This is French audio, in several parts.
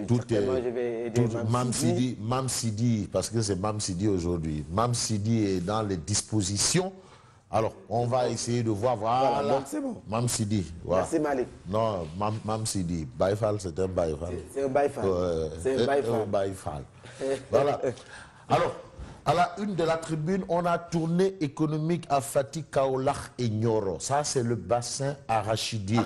tout est Mam Sidi, parce que c'est Mam Sidi aujourd'hui. Mam Sidi est dans les dispositions. Alors, on va essayer de voir. Voilà, donc c'est bon. Mam Sidi. Voilà. Merci Malik. Non, Mam Sidi. Baïfal, c'est un Baïfal. C'est un Baïfal. C'est un Baïfal. Voilà. Alors, à la une de la tribune, on a tournée économique à Fati, Kaolack et Nioro. Ça, c'est le bassin arachidien.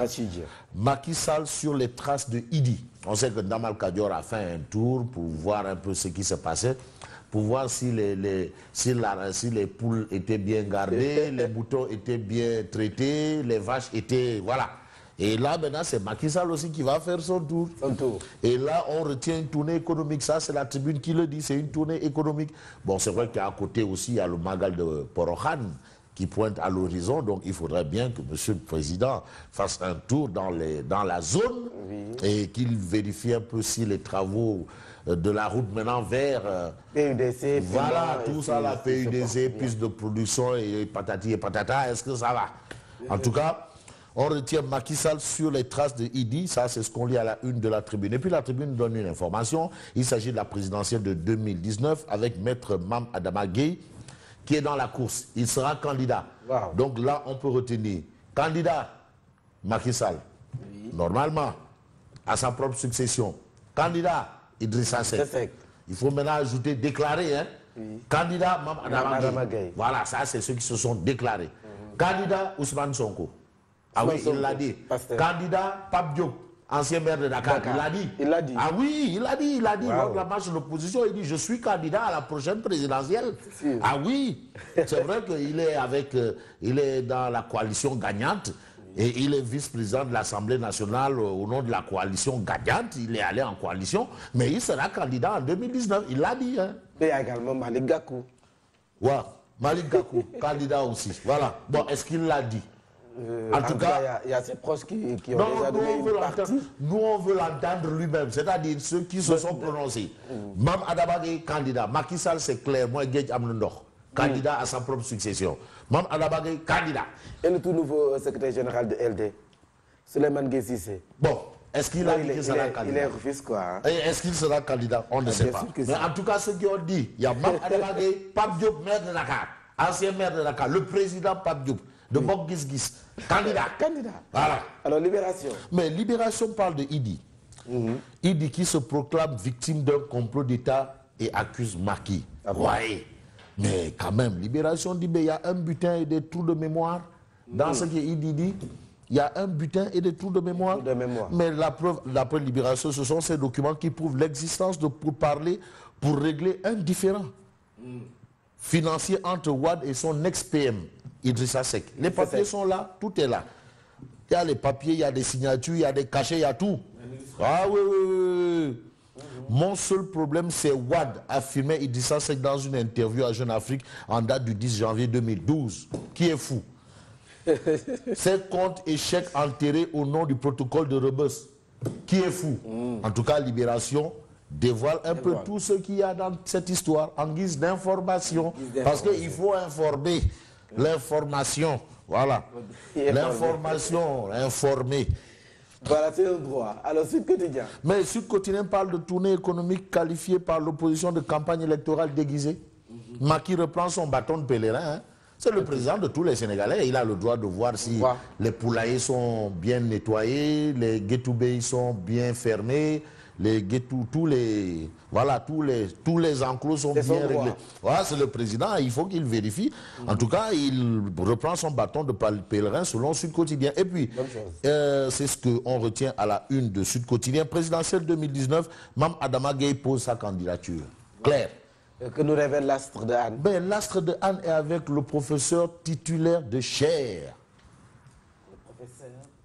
Macky Sall sur les traces de Idi. On sait que Damal Kadior a fait un tour pour voir un peu ce qui se passait, pour voir si les poules étaient bien gardées, les moutons étaient bien traités, les vaches étaient... Voilà. Et là, maintenant, c'est Macky Sall aussi qui va faire son tour. Et là, on retient une tournée économique. Ça, c'est la tribune qui le dit, c'est une tournée économique. Bon, c'est vrai qu'à côté aussi, il y a le Magal de Porokhan qui pointe à l'horizon. Donc, il faudrait bien que M. le Président fasse un tour dans la zone et qu'il vérifie un peu si les travaux de la route maintenant vers... PUDC, voilà, tout ça, la PUDC, piste de production et patati et patata, est-ce que ça va? En tout cas... On retient Macky Sall sur les traces de Idi, ça c'est ce qu'on lit à la une de la tribune. Et puis la tribune donne une information, il s'agit de la présidentielle de 2019 avec Maître Mam Adama Gueye qui est dans la course. Il sera candidat. Wow. Donc là on peut retenir candidat Macky Sall, normalement à sa propre succession. Candidat Idrissa Seck. Il faut maintenant ajouter déclaré, hein. Candidat Mam Adama Gueye. Voilà, ça c'est ceux qui se sont déclarés. Candidat Ousmane Sonko. Ah oui, il l'a dit. Candidat Pape Diop, ancien maire de Dakar, il l'a dit. Il l'a dit. Ah oui, il l'a dit. Lors de la marche de l'opposition, il dit je suis candidat à la prochaine présidentielle. Ah oui, c'est vrai qu'il est il est dans la coalition gagnante et il est vice-président de l'Assemblée nationale au nom de la coalition gagnante. Il est allé en coalition, mais il sera candidat en 2019. Il l'a dit. Hein. Et il y a également Malik Gakou. Ouais, Malik Gakou, candidat aussi. Voilà. Bon, est-ce qu'il l'a dit? En tout cas, il y a ses proches qui ont déjà donné une partie. Nous, on veut l'entendre lui-même, c'est-à-dire ceux qui se sont prononcés. Mam Adama Gueye, candidat. Macky Sall, c'est clair. Moi, Gueye Amnondor, candidat à sa propre succession. Mam Adama Gueye, candidat. Et le tout nouveau secrétaire général de LD, Souleymane Gueye Cissé. Bon, est-ce qu'il a dit qu'il sera candidat? Il est refusé quoi. Hein? Est-ce qu'il sera candidat? On ne sait pas. Mais en tout cas, ceux qui ont dit, il y a Mam Adama Gueye, Pape Diop, maire de Dakar, ancien maire de Dakar, le président Pape Diop, de Bok Gis, candidat. Voilà. Alors, Libération. Mais Libération parle de Idi. Idi qui se proclame victime d'un complot d'État et accuse Macky. Ouais. Mais quand même, Libération dit il y a un butin et des trous de mémoire. Dans ce que Idi dit, il y a un butin et des trous de mémoire. Mais la preuve, d'après Libération, ce sont ces documents qui prouvent l'existence de pourparlers pour régler un différend financier entre Wade et son ex-PM. Idrissa Seck. Les papiers sont là, tout est là. Il y a les papiers, il y a des signatures, il y a des cachets, il y a tout. Ah oui. Mon seul problème, c'est Wade, affirmait Idrissa Seck dans une interview à Jeune Afrique en date du 10 janvier 2012. Qui est fou? Ces comptes échecs enterrés au nom du protocole de Rebus. Qui est fou? En tout cas, Libération dévoile un peu tout ce qu'il y a dans cette histoire en guise d'information. Parce qu'il faut informer. L'information, voilà. L'information, informée. Voilà, c'est le droit. Alors, Sud Quotidien. Mais Sud Quotidien parle de tournée économique qualifiée par l'opposition de campagne électorale déguisée. Macky reprend son bâton de pèlerin. Hein. C'est le président de tous les Sénégalais. Il a le droit de voir si les poulaillers sont bien nettoyés, les guétoubés sont bien fermés, tous les enclos sont bien réglés. Voilà, c'est le président, il faut qu'il vérifie. En tout cas, il reprend son bâton de pèlerin selon Sud Quotidien. Et puis, c'est ce qu'on retient à la une de Sud Quotidien. Présidentielle 2019, Mam Adama Gueye pose sa candidature. Claire. Que nous révèle l'astre de Anne. Ben, l'astre de Anne est avec le professeur titulaire de chaire.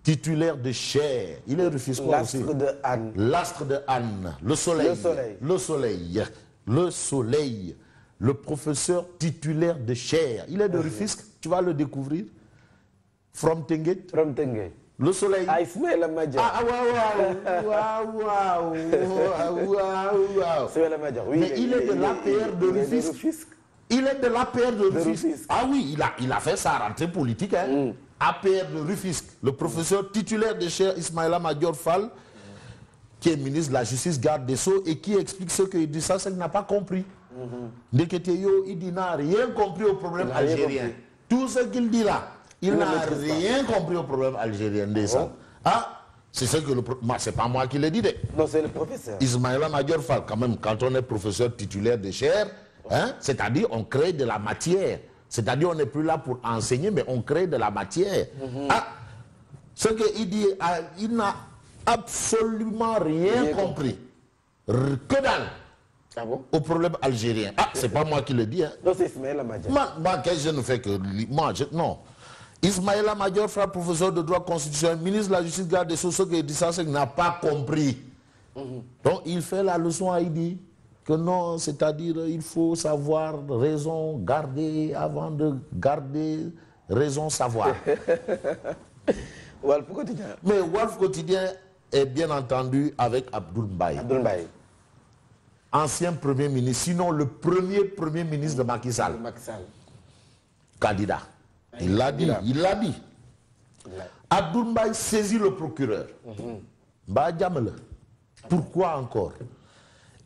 Titulaire de chair. Il est Rufisquois aussi. L'astre de Anne. L'astre de Anne. Le soleil. Le soleil. Le soleil. Le professeur titulaire de chair. Il est de Rufisque. Tu vas le découvrir. From Tenguet. From Tenguet. Le soleil. Ah, Ismaël Madja. Ah, waouh. Oui, mais il est de l'APR de Rufisque. Il est de l'APR de Rufisque. Ah oui, il a fait sa rentrée politique. Hein. APR de Rufisque, le professeur titulaire de chaire Ismaïla Madior Fall, qui est ministre de la Justice, garde des Sceaux, et qui explique ce que Idrissa Seck n'a pas compris. Ndeketeyo, il n'a rien compris au problème algérien. Tout ce qu'il dit là, il n'a rien compris au problème algérien. Ah, c'est ce que c'est pas moi qui l'ai dit. Non, c'est le professeur. Ismaïla Madior Fall, quand même, quand on est professeur titulaire de chaire, hein, c'est-à-dire on crée de la matière. C'est-à-dire on n'est plus là pour enseigner, mais on crée de la matière. Ah, ce qu'il dit, il n'a absolument rien compris. Que dalle. Ah bon? Au problème algérien. Ah, c'est pas moi qui le dis. Hein. Non, c'est Ismaïla Madior. Moi, qu'est-ce que je ne fais que... non. Ismaïla Madior Fall, professeur de droit constitutionnel, ministre de la Justice, garde des Sceaux, ce que Idrissa Seck n'a pas compris. Donc, il fait la leçon à Idi. Que non, c'est-à-dire il faut savoir raison garder avant de garder raison savoir. Walf Quotidien. Mais Walf Quotidien est bien entendu avec Abdoul Mbaye. Abdoul Mbaye. Ancien Premier ministre, sinon le premier ministre de Macky Sall. Candidat. Il l'a dit, il l'a dit. Abdoul Mbaye saisit le procureur. Pourquoi encore?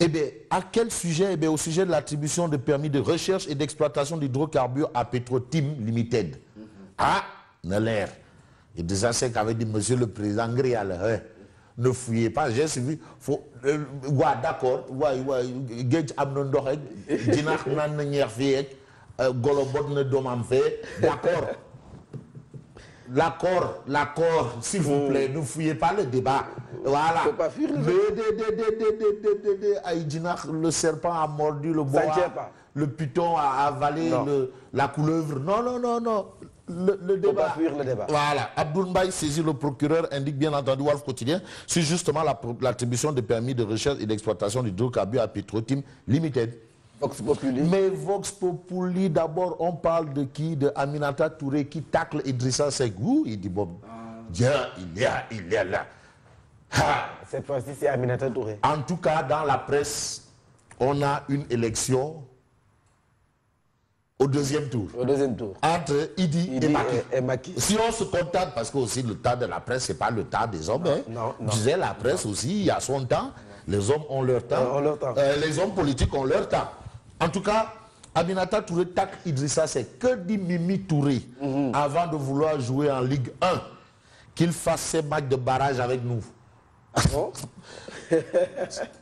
Eh bien, à quel sujet? Eh bien, au sujet de l'attribution de permis de recherche et d'exploitation d'hydrocarbures à Petrotim Limited. Ah, Neller. Et déjà, c'est qu'avait dit Monsieur le Président Grial, ne fouillez pas, j'ai suivi. D'accord, d'accord. L'accord, s'il vous plaît, ne fouillez pas le débat. Voilà. Le serpent a mordu le bois, le python a avalé la couleuvre. Non. Le débat. Faut pas fuir le débat. Voilà. Abdoul Mbaye saisit le procureur, indique bien entendu Walf Quotidien, sur justement l'attribution de permis de recherche et d'exploitation d'hydrocarbures à Petrotim Limited. Vox Populi. Mais Vox Populi, d'abord, on parle de qui? De Aminata Touré qui tacle Idrissa Seck. Il dit, bon, Dieu, il est là. Cette fois-ci, c'est Aminata Touré. En tout cas, dans la presse, on a une élection au deuxième tour. Entre Idi et Macky. Si on se contente, parce que aussi le temps de la presse, ce n'est pas le temps des hommes. Non. Je disais, la presse aussi, il y a son temps. Les hommes ont leur temps. Les hommes politiques ont leur temps. En tout cas, Aminata Touré tacle Idrissa Seck. Que dit Mimi Touré avant de vouloir jouer en Ligue 1? Qu'il fasse ses matchs de barrage avec nous.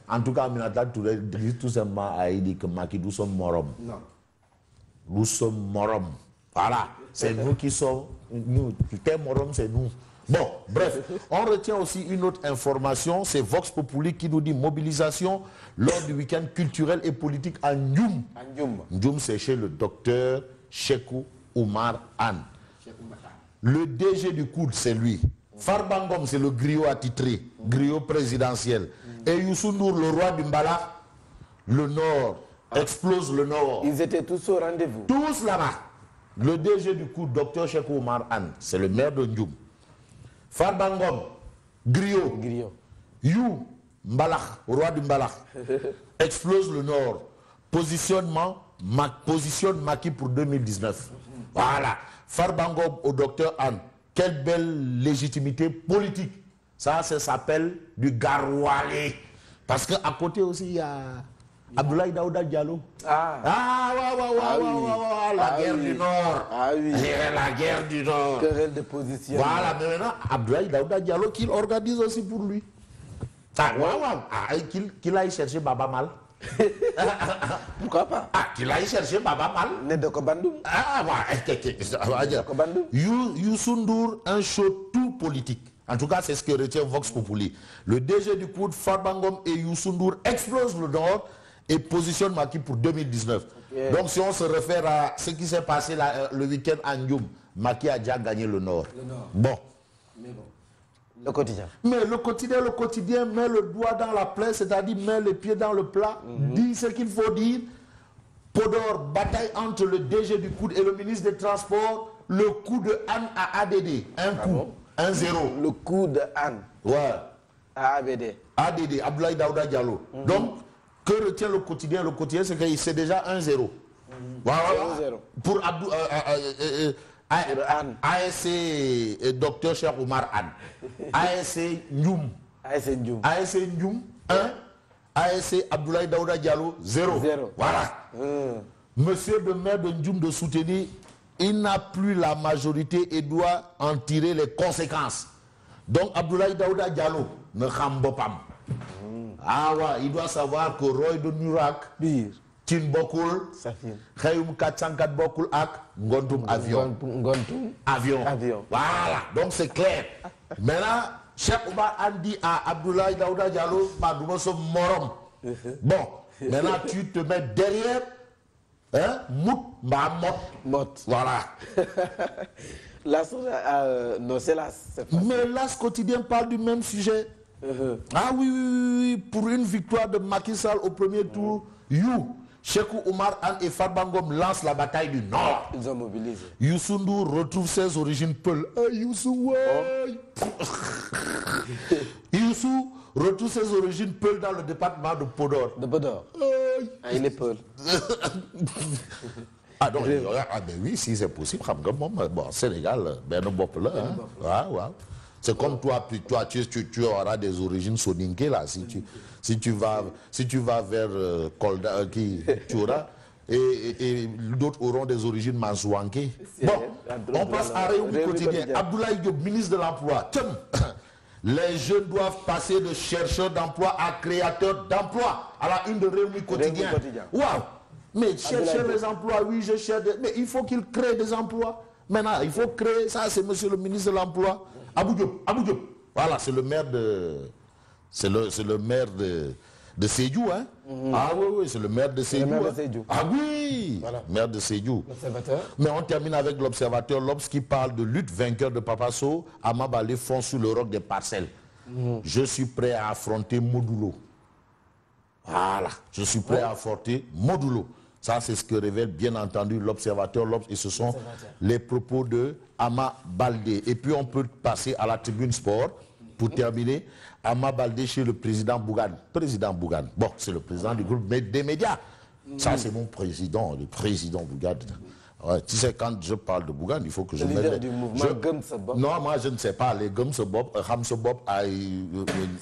En tout cas, Aminata Touré dit tout simplement à Idi que Macky, nous sommes morom. Non. Nous sommes morom. Voilà. C'est nous qui sommes. Nous. T'es morom, c'est nous. Bon, bref, on retient aussi une autre information, c'est Vox Populi qui nous dit mobilisation lors du week-end culturel et politique à Ndioum. Ndioum, c'est chez le docteur Chekou Oumar Anne. Le DG du COUD, c'est lui. Farbangom, c'est le griot attitré, griot présidentiel. Et Youssou Ndour, le roi du Mbala, le Nord, explose le Nord. Ils étaient tous au rendez-vous. Tous là-bas. Le DG du COUD, docteur Chekou Oumar Anne, c'est le maire de Ndioum. Farbangom, griot. You, Mbalak, roi du Mbalak, explose le Nord. Positionne Macky pour 2019. Voilà. Farbangom au docteur Anne. Quelle belle légitimité politique. Ça s'appelle du garoualé. Parce qu'à côté aussi, il y a Abdoulaye Daouda Diallo. La guerre du Nord. La guerre du Nord. Querelle de position. Voilà, mais maintenant, Abdoulaye Daouda Diallo qu'il organise aussi pour lui. Qu'il aille chercher Baba Mal. Pourquoi pas? Qu'il aille chercher Baba Mal. Né de Kobandou. Youssou Ndour, un show tout politique. En tout cas, c'est ce que retient Vox Populi. Le DG du COUD, Farbangom et Youssou Ndour explosent le Nord et positionnent Macky pour 2019. Donc, si on se réfère à ce qui s'est passé le week-end à Ndioum, Macky a déjà gagné le Nord. Bon. Le quotidien. Mais le quotidien met le doigt dans la plaie, c'est-à-dire met les pieds dans le plat, dit ce qu'il faut dire. Podor, bataille entre le DG du COUD et le ministre des Transports, le coup de Anne à ADD. Un coup, 1-0. Le coup de Anne. Ouais. À ABD. ADD, Abdoulaye Daouda Diallo. Donc, que retient le quotidien? Le quotidien, c'est que c'est déjà 1-0. Voilà. 0-0. Pour Abdou... ASC Docteur Cheikh Oumar Anne. ASC Ndioum. ASC Ndioum. ASC Ndioum 1, ASC Abdoulaye Daouda Diallo 0. Voilà. Monsieur le maire de Ndioum de soutenir, il n'a plus la majorité et doit en tirer les conséquences. Donc Abdoulaye Daouda Diallo ne xam boppam. Ah ouais, il doit savoir que Roy de Nurak, Tin Bokul, Khayum 404 Bokul ak Ngontum avion. Avion. Voilà, donc c'est clair. Maintenant, Cheikh Oumar a dit à Abdoulaye Daouda Diallo, morom. Bon, maintenant tu te mets derrière, hein, mot. Voilà. Non, c'est l'As. Mais l'As quotidien parle du même sujet. Ah oui, pour une victoire de Macky Sall au premier tour, Cheikh Oumar Anne et Farbangom lancent la bataille du Nord. Ils ont mobilisé. Youssou Ndour retrouve ses origines Peul. Youssou, ouais. Youssou retrouve ses origines Peul dans le département de Podor. Il est Peul. Ah non, ben oui, si c'est possible. Bon, Sénégal, ben non, c'est comme toi, tu auras des origines soninké là. Si tu vas vers Kolda, tu auras, et d'autres auront des origines mansouanké. Bon, on passe à Réumi quotidien. Abdoulaye Diop, ministre de l'Emploi. Les jeunes doivent passer de chercheurs d'emploi à créateurs d'emploi à la une de Réumi quotidien. Waouh! Mais chercher les emplois, oui, je cherche mais il faut qu'il crée des emplois. Maintenant, il faut créer, ça c'est monsieur le ministre de l'Emploi. Abou Diop. Voilà, c'est le maire de... C'est le maire de Sédhiou, hein. Ah oui, c'est le maire de Sédhiou. Ah oui, voilà. Maire de Sédhiou. L'Observateur. Mais on termine avec l'Observateur. L'Obs qui parle de lutte vainqueur de Papa Sow. Ama Baldé fond sous le roc des parcelles. Je suis prêt à affronter Modulo. Voilà, je suis prêt à affronter Modulo. Ça, c'est ce que révèle bien entendu l'Observateur, l'Obs, et ce sont les propos de Ama Baldé. Et puis on peut passer à la tribune sport pour terminer. Ama Baldé chez le président Bougane. Bon, c'est le président du groupe des médias. Ça, c'est mon président, le président Bougane. Ouais, tu sais, quand je parle de Bougane, il faut que je mette... Le leader du mouvement Gumsebob. Non, moi, je ne sais pas. Les Gumsebob, Hamsebob,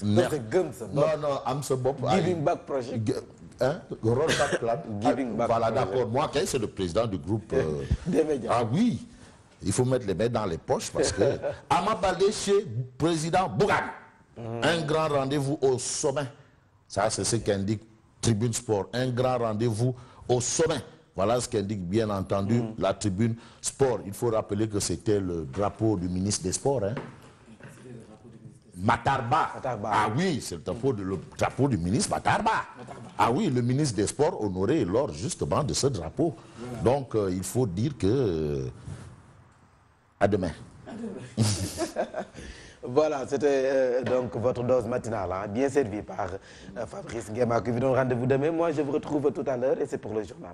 non, c'est Gumsebob. Non, Hamsebob. Giving Back Project. Hein? Rollback Club. Giving Back. Voilà, d'accord. Moi, c'est le président du groupe... des médias. Ah oui. Il faut mettre les mains dans les poches parce que... Ama Baldé chez président Bougane. Un grand rendez-vous au sommet. Ça, c'est ce qu'indique Tribune Sport. Un grand rendez-vous au sommet. Voilà ce qu'indique bien entendu la Tribune Sport. Il faut rappeler que c'était le drapeau du ministre des Sports. Hein. Matarba. Ah oui, c'est le drapeau du ministre Matarba. Ah oui, le ministre des Sports honoré lors justement de ce drapeau. Donc il faut dire que... à demain. Voilà, c'était donc votre dose matinale, hein, bien servie par Fabrice Nguema qui vous donne rendez-vous demain. Moi, je vous retrouve tout à l'heure et c'est pour le journal.